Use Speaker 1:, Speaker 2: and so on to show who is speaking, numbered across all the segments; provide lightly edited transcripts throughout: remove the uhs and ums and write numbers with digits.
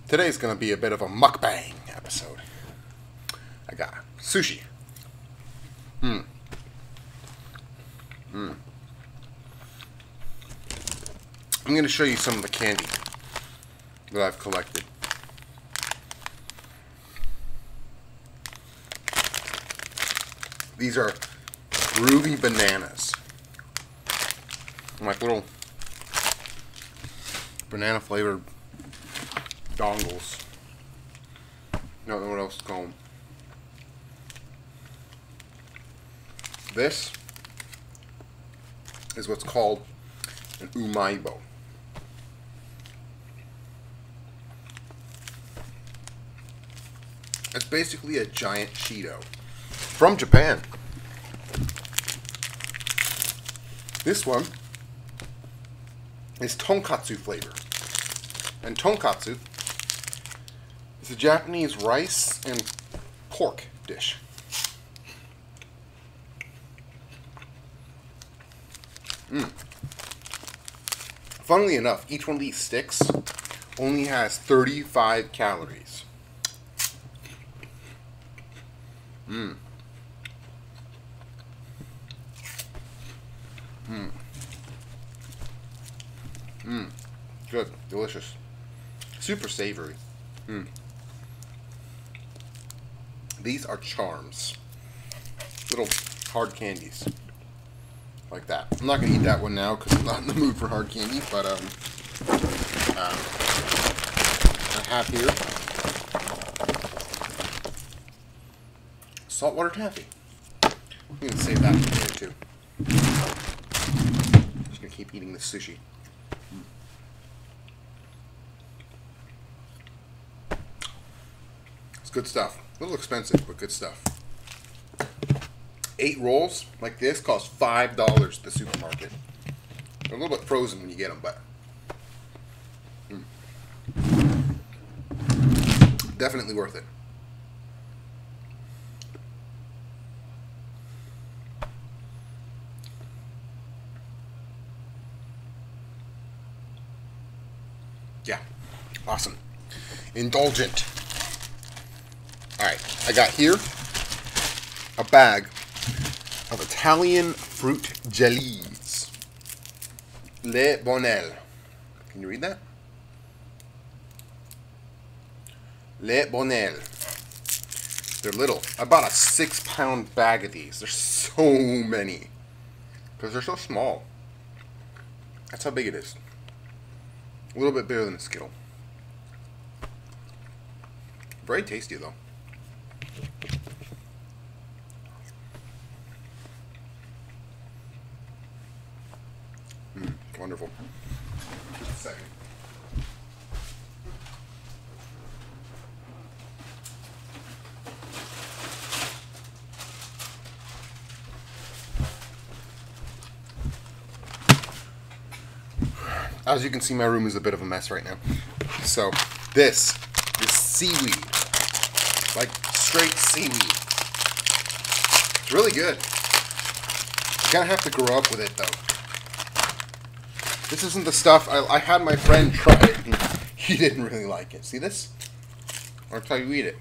Speaker 1: Today's going to be a bit of a mukbang episode. I got sushi. I'm going to show you some of the candy that I've collected. These are groovy bananas. Like little banana flavored dongles. Don't know what else to call them. This is what's called an umaibo. It's basically a giant Cheeto from Japan. This one is tonkatsu flavor. And tonkatsu is a Japanese rice and pork dish. Funnily enough, each one of these sticks only has 35 calories. Good. Delicious. Super savory. These are charms. Little hard candies. Like that. I'm not going to eat that one now because I'm not in the mood for hard candy, but I have here saltwater taffy. I'm going to save that for later too. Just going to keep eating the sushi. It's good stuff. A little expensive, but good stuff. 8 rolls like this cost $5 at the supermarket. They're a little bit frozen when you get them, but definitely worth it. Yeah, awesome. Indulgent. Alright, I got here a bag of Italian fruit jellies. Le Bonel. Can you read that? Le Bonel. They're little. I bought a 6-pound bag of these. There's so many. Because they're so small. That's how big it is. A little bit bigger than a Skittle. Very tasty though. Wonderful. Just a second. As you can see, my room is a bit of a mess right now. So, this is seaweed. Like, straight seaweed. It's really good. You kind of have to grow up with it, though. This isn't the stuff, I had my friend try it, and he didn't really like it. See this? That's how you eat it.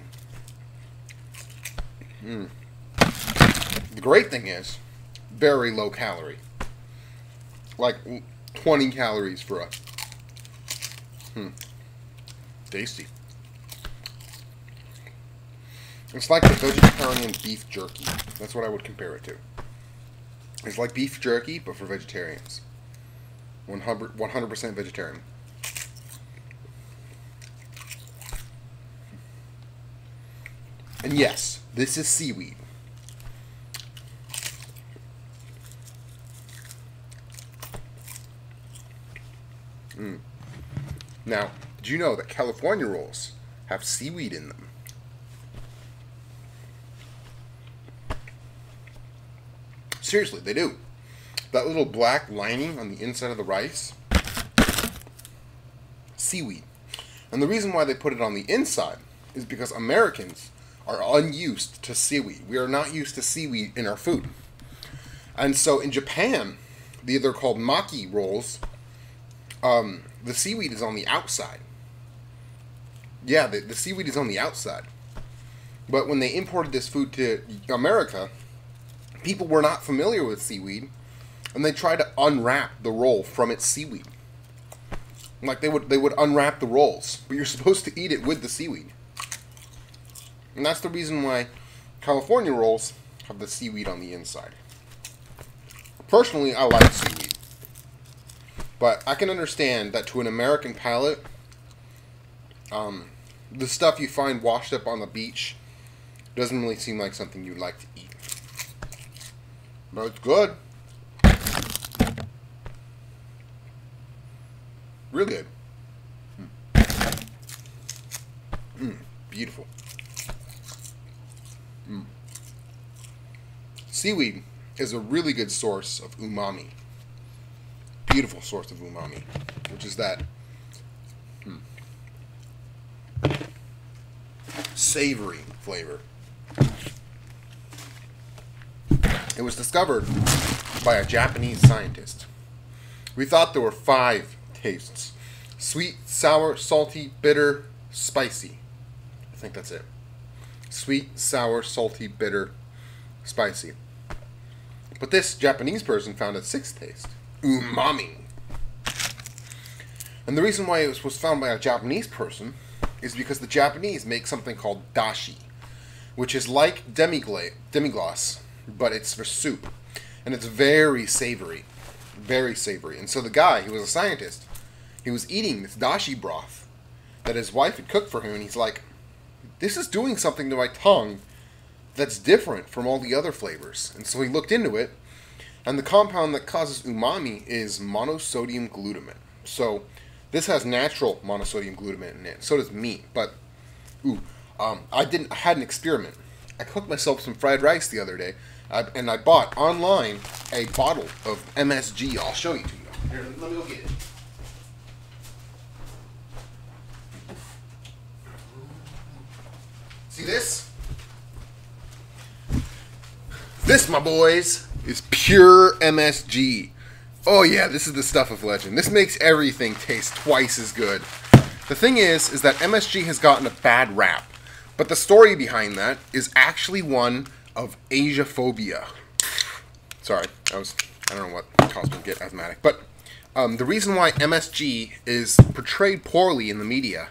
Speaker 1: The great thing is, very low calorie. Like 20 calories for us. Tasty. It's like the vegetarian beef jerky. That's what I would compare it to. It's like beef jerky, but for vegetarians. 100% vegetarian. And yes, this is seaweed. Now, did you know that California rolls have seaweed in them? Seriously, they do. That little black lining on the inside of the rice, seaweed. And the reason why they put it on the inside is because Americans are unused to seaweed. We are not used to seaweed in our food. And so in Japan, they're called maki rolls. The seaweed is on the outside. Yeah, the seaweed is on the outside. But when they imported this food to America, people were not familiar with seaweed, and they tried to unwrap the roll from its seaweed. Like they would unwrap the rolls, but you're supposed to eat it with the seaweed. And that's the reason why California rolls have the seaweed on the inside. Personally, I like seaweed. But I can understand that to an American palate, the stuff you find washed up on the beach doesn't really seem like something you'd like to eat. But it's good. Really good. Beautiful. Seaweed is a really good source of umami. Beautiful source of umami, which is that savory flavor. It was discovered by a Japanese scientist. We thought there were 5 tastes: sweet, sour, salty, bitter, spicy. I think that's it. Sweet, sour, salty, bitter, spicy. But this Japanese person found a 6th taste: umami. And the reason why it was found by a Japanese person is because the Japanese make something called dashi, which is like demi-glace, but it's for soup. And it's very savory. Very savory. And so the guy, he was a scientist, he was eating this dashi broth that his wife had cooked for him, and he's like, this is doing something to my tongue that's different from all the other flavors. And so he looked into it, and the compound that causes umami is monosodium glutamate. So this has natural monosodium glutamate in it. So does meat. But I had an experiment. I cooked myself some fried rice the other day, and I bought online a bottle of MSG. I'll show you to you. Here, let me go get it. See this? This, my boys, is pure MSG. Oh yeah, this is the stuff of legend. This makes everything taste twice as good. The thing is that MSG has gotten a bad rap, but the story behind that is actually one of Asiaphobia. Sorry, I don't know what caused me to get asthmatic, but the reason why MSG is portrayed poorly in the media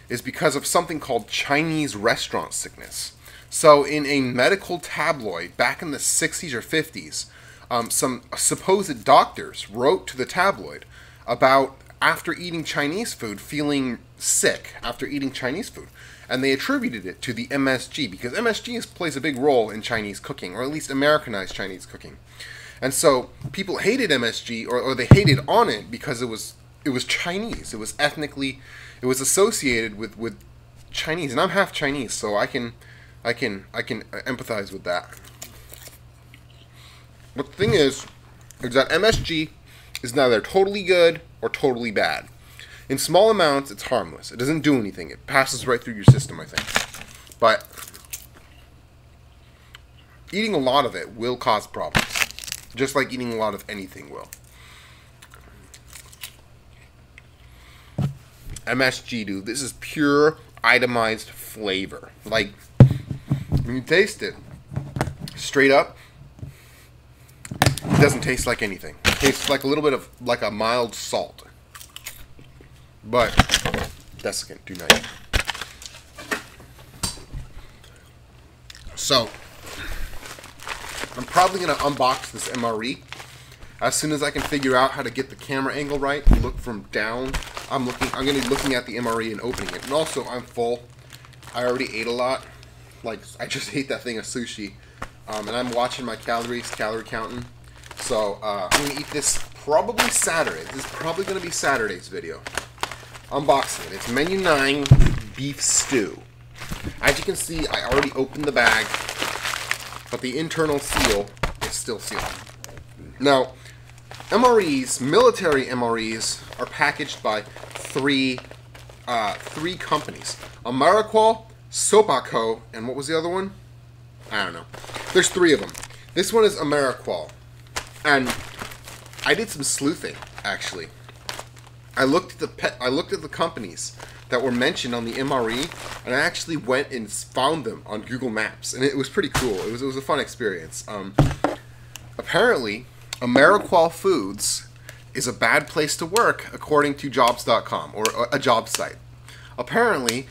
Speaker 1: is because of something called Chinese restaurant sickness. So in a medical tabloid back in the 60s or 50s, some supposed doctors wrote to the tabloid about after eating Chinese food feeling sick after eating Chinese food. And they attributed it to the MSG, because MSG plays a big role in Chinese cooking, or at least Americanized Chinese cooking. And so people hated MSG, or they hated on it because it was Chinese. It was ethnically, it was associated with Chinese, and I'm half Chinese, so I can empathize with that. But the thing is that MSG is neither totally good or totally bad. In small amounts, it's harmless. It doesn't do anything. It passes right through your system, I think. But eating a lot of it will cause problems, just like eating a lot of anything will. MSG, dude, this is pure itemized flavor. Like, when you taste it, straight up, it doesn't taste like anything. It tastes like a little bit of, like a mild salt. But, that's again, do not eat. So, I'm probably going to unbox this MRE. As soon as I can figure out how to get the camera angle right, look from down, I'm going to be looking at the MRE and opening it. And also, I'm full. I already ate a lot. Like, I just ate that thing of sushi. And I'm watching my calories, calorie counting. So, I'm going to eat this probably Saturday. This is probably going to be Saturday's video. Unboxing it. It's Menu 9 beef stew. As you can see, I already opened the bag, but the internal seal is still sealed. Now, MREs, military MREs, are packaged by three companies: Ameriqual, Sobaco, and what was the other one? I don't know. There's 3 of them. This one is Ameriqual, and I did some sleuthing, actually. I looked at the companies that were mentioned on the MRE, and I actually went and found them on Google Maps, and it was pretty cool. It was a fun experience. Apparently, Ameriqual Foods is a bad place to work according to Jobs.com, or a job site. Apparently,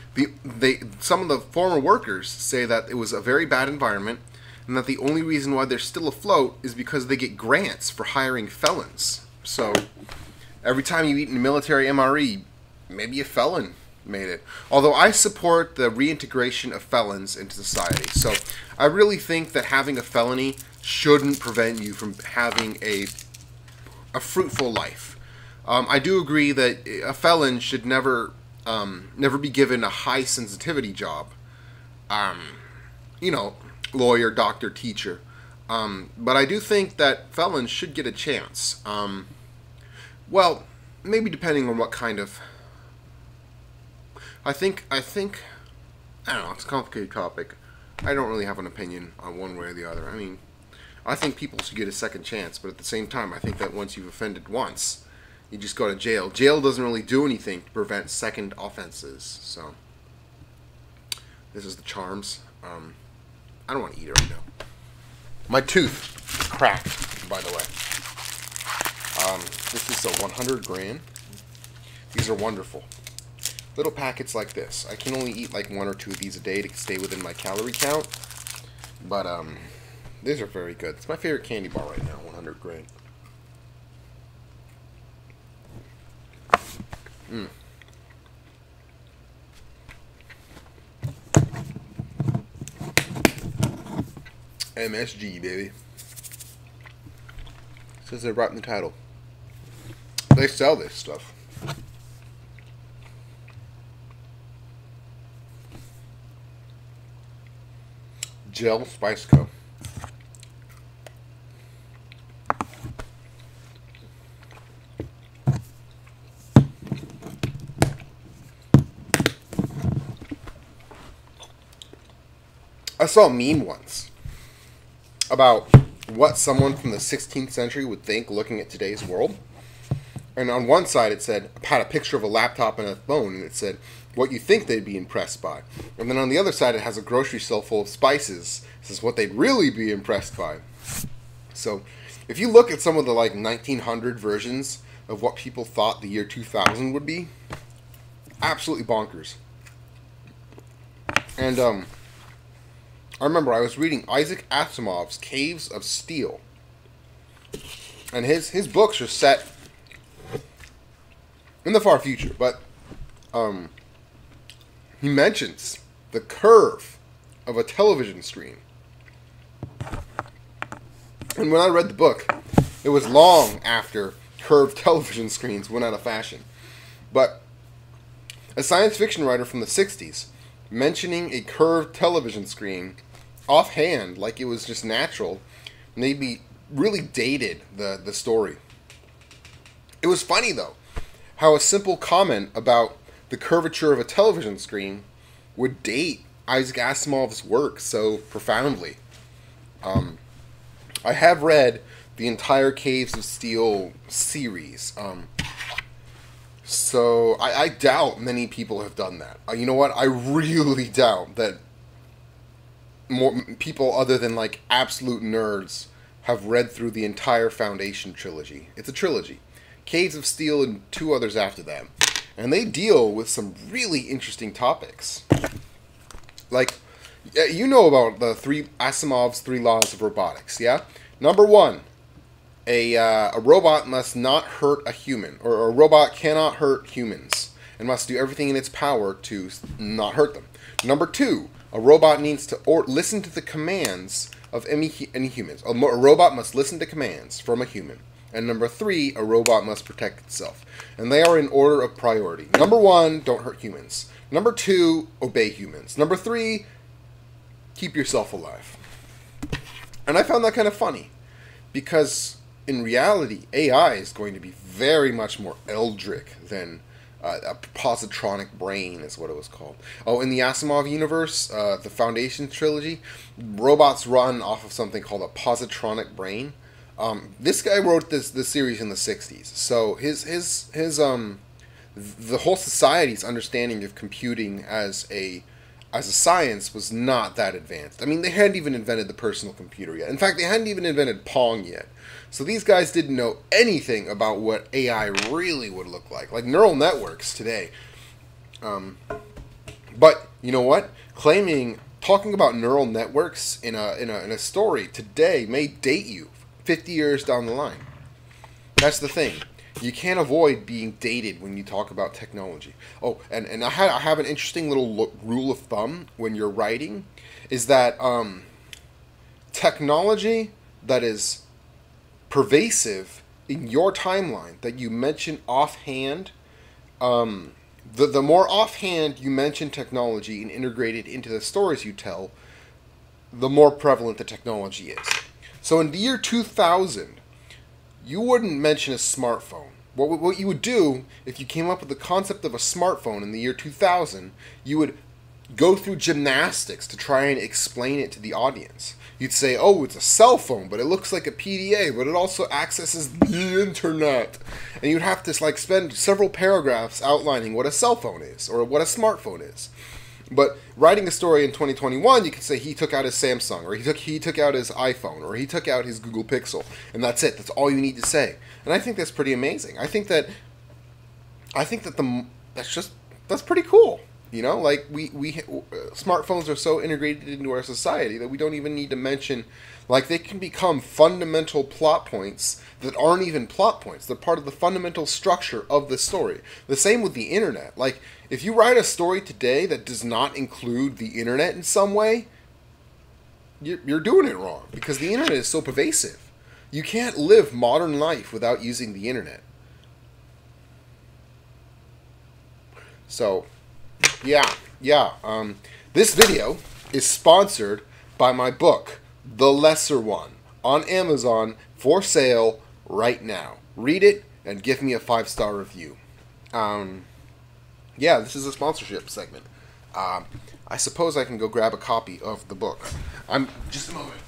Speaker 1: some of the former workers say that it was a very bad environment, and that the only reason why they're still afloat is because they get grants for hiring felons. So every time you eat in a military MRE, maybe a felon made it. Although I support the reintegration of felons into society. So I really think that having a felony shouldn't prevent you from having a fruitful life. I do agree that a felon should never be given a high sensitivity job. Lawyer, doctor, teacher. But I do think that felons should get a chance. Well, maybe depending on what kind of... I think, I don't know, it's a complicated topic. I don't really have an opinion on one way or the other. I mean, I think people should get a second chance, but at the same time, I think that once you've offended once, you just go to jail. Jail doesn't really do anything to prevent second offenses, so... This is the Charms. I don't want to eat it right now. My tooth cracked, by the way. This is a 100 grand. These are wonderful. Little packets like this. I can only eat like 1 or 2 of these a day to stay within my calorie count. But these are very good. It's my favorite candy bar right now, 100 grand. MSG, baby. Says they're right in the title. They sell this stuff. Gel Spice Co. I saw a meme once about what someone from the 16th century would think looking at today's world. And on one side it had a picture of a laptop and a phone, and it said what you think they'd be impressed by. And then on the other side it has a grocery store full of spices. This is what they'd really be impressed by. So if you look at some of the like 1900 versions of what people thought the year 2000 would be, absolutely bonkers. And I remember I was reading Isaac Asimov's Caves of Steel. And his books are set in the far future, but he mentions the curve of a television screen. And when I read the book, it was long after curved television screens went out of fashion. But a science fiction writer from the 60s mentioning a curved television screen offhand, like it was just natural, maybe really dated the story. It was funny, though, how a simple comment about the curvature of a television screen would date Isaac Asimov's work so profoundly. I have read the entire Caves of Steel series, so I doubt many people have done that. You know what? I really doubt that more people other than like absolute nerds have read through the entire Foundation trilogy. It's a trilogy. Caves of Steel and 2 others after that. And they deal with some really interesting topics. Like, you know about Asimov's 3 laws of robotics, yeah? Number 1, a robot must not hurt a human, or a robot cannot hurt humans, and must do everything in its power to not hurt them. Number 2, a robot needs to listen to the commands of any humans. A robot must listen to commands from a human. And number 3, a robot must protect itself. And they are in order of priority. Number 1, don't hurt humans. Number 2, obey humans. Number 3, keep yourself alive. And I found that kind of funny, because in reality, AI is going to be very much more eldritch than a positronic brain is what it was called. Oh, in the Asimov universe, the Foundation trilogy, robots run off of something called a positronic brain. This guy wrote this series in the 60s, so his the whole society's understanding of computing as a science was not that advanced. I mean, they hadn't even invented the personal computer yet. In fact, they hadn't even invented Pong yet. So these guys didn't know anything about what AI really would look like neural networks today. But you know what? Talking about neural networks in a story today may date you 50 years down the line. That's the thing. You can't avoid being dated when you talk about technology. Oh, and I have an interesting little rule of thumb when you're writing, is that technology that is pervasive in your timeline, that you mention offhand, the more offhand you mention technology and integrate it into the stories you tell, the more prevalent the technology is. So in the year 2000, you wouldn't mention a smartphone. What you would do, if you came up with the concept of a smartphone in the year 2000, you would go through gymnastics to try and explain it to the audience. You'd say, oh, it's a cell phone, but it looks like a PDA, but it also accesses the internet. And you'd have to spend several paragraphs outlining what a cell phone is, or what a smartphone is. But writing a story in 2021, you could say he took out his Samsung, or he took out his iPhone, or he took out his Google Pixel, and that's it. That's all you need to say. And I think that's pretty amazing. I think that that's pretty cool. You know, smartphones are so integrated into our society that we don't even need to mention, they can become fundamental plot points that aren't even plot points. They're part of the fundamental structure of the story. The same with the internet. If you write a story today that does not include the internet in some way, you're doing it wrong, because the internet is so pervasive. You can't live modern life without using the internet. So, yeah. This video is sponsored by my book, The Lesser One, on Amazon, for sale right now. Read it and give me a 5-star review. Yeah, this is a sponsorship segment. I suppose I can go grab a copy of the book. Just a moment.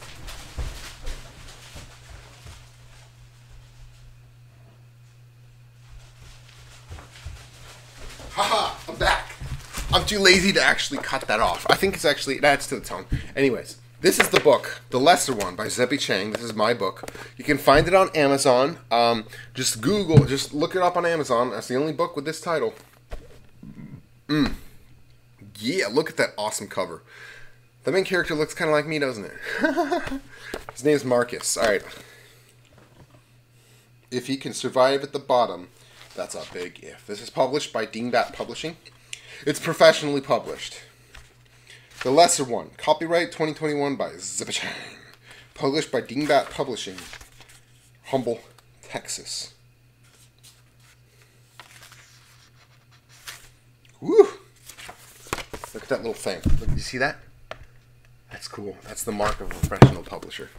Speaker 1: Haha, I'm back. I'm too lazy to actually cut that off. I think it adds to the tone. Anyways, this is the book, The Lesser One by Zeppy Chang. This is my book. You can find it on Amazon. Just look it up on Amazon. That's the only book with this title. Yeah, look at that awesome cover. The main character looks kind of like me, doesn't it? His name's Marcus. Alright. If he can survive at the bottom, that's a big if. This is published by Dingbat Publishing. It's professionally published. The Lesser One. Copyright 2021 by Zeppy Chang. Published by Dingbat Publishing. Humble, Texas. Woo! Look at that little thing. Look, you see that? That's cool. That's the mark of a professional publisher.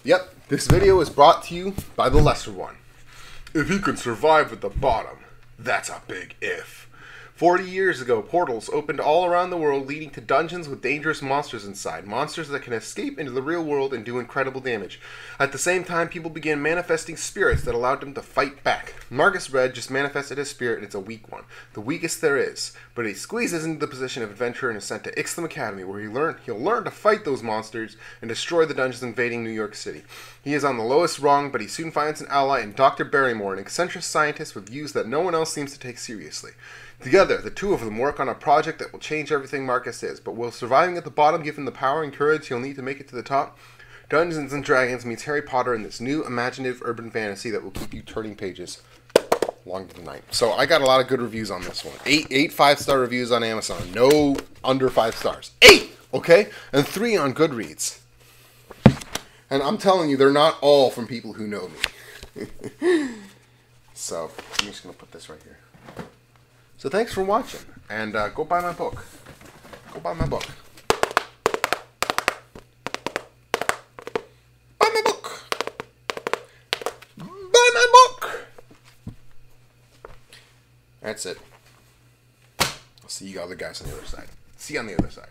Speaker 1: Yep, this video is brought to you by The Lesser One. If he can survive at the bottom, that's a big if. 40 years ago, portals opened all around the world, leading to dungeons with dangerous monsters inside. Monsters that can escape into the real world and do incredible damage. At the same time, people began manifesting spirits that allowed them to fight back. Marcus Red just manifested his spirit, and it's a weak one. The weakest there is. But he squeezes into the position of adventurer and is sent to Ixtham Academy, where he'll learn to fight those monsters and destroy the dungeons invading New York City. He is on the lowest rung, but he soon finds an ally in Dr. Barrymore, an eccentric scientist with views that no one else seems to take seriously. Together, the two of them work on a project that will change everything Marcus is, but will surviving at the bottom give him the power and courage he'll need to make it to the top? Dungeons & Dragons meets Harry Potter in this new imaginative urban fantasy that will keep you turning pages long into the night. So I got a lot of good reviews on this one. 8 5-star reviews on Amazon. No under 5 stars. 8! Okay? And 3 on Goodreads. And I'm telling you, they're not all from people who know me. So, I'm just going to put this right here. So thanks for watching, and go buy my book. Go buy my book. Buy my book. Buy my book. That's it. I'll see you other guys on the other side. See you on the other side.